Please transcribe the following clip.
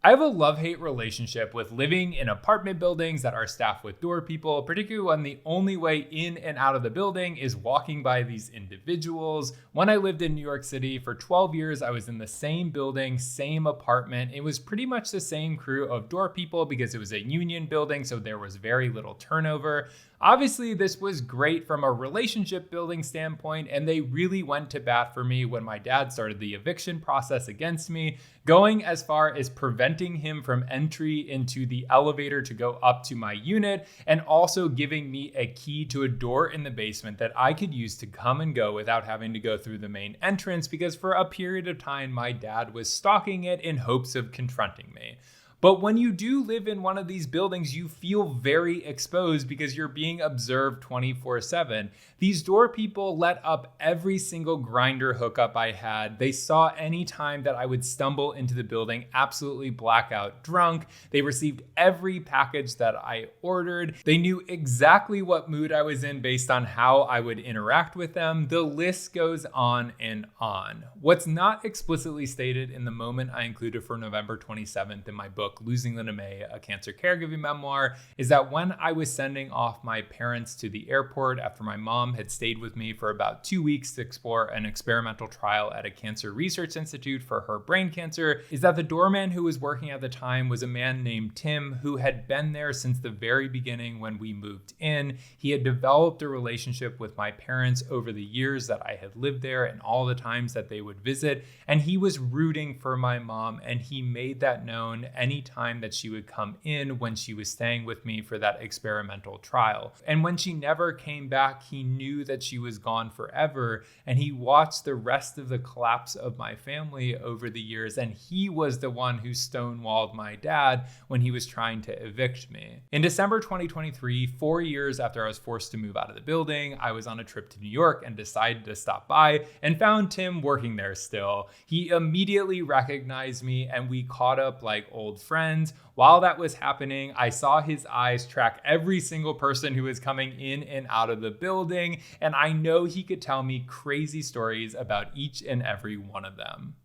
I have a love-hate relationship with living in apartment buildings that are staffed with door people, particularly when the only way in and out of the building is walking by these individuals. When I lived in New York City for 12 years, I was in the same building, same apartment. It was pretty much the same crew of door people because it was a union building, so there was very little turnover. Obviously, this was great from a relationship building standpoint, and they really went to bat for me when my dad started the eviction process against me, going as far as preventing him from entry into the elevator to go up to my unit, and also giving me a key to a door in the basement that I could use to come and go without having to go through the main entrance, because for a period of time, my dad was stalking it in hopes of confronting me. But when you do live in one of these buildings, you feel very exposed because you're being observed 24/7. These door people let up every single grinder hookup I had. They saw any time that I would stumble into the building absolutely blackout drunk. They received every package that I ordered. They knew exactly what mood I was in based on how I would interact with them. The list goes on and on. What's not explicitly stated in the moment I included for November 27th in my book, Losing Linda May, a cancer caregiving memoir, is that when I was sending off my parents to the airport after my mom had stayed with me for about 2 weeks to explore an experimental trial at a cancer research institute for her brain cancer, is that the doorman who was working at the time was a man named Tim who had been there since the very beginning when we moved in. He had developed a relationship with my parents over the years that I had lived there and all the times that they would visit, and he was rooting for my mom, and he made that known any time that she would come in when she was staying with me for that experimental trial. And when she never came back, he knew that she was gone forever, and he watched the rest of the collapse of my family over the years, and he was the one who stonewalled my dad when he was trying to evict me. In December 2023, 4 years after I was forced to move out of the building, I was on a trip to New York and decided to stop by and found Tim working there still. He immediately recognized me and we caught up like old friends. While that was happening, I saw his eyes track every single person who was coming in and out of the building, and I know he could tell me crazy stories about each and every one of them.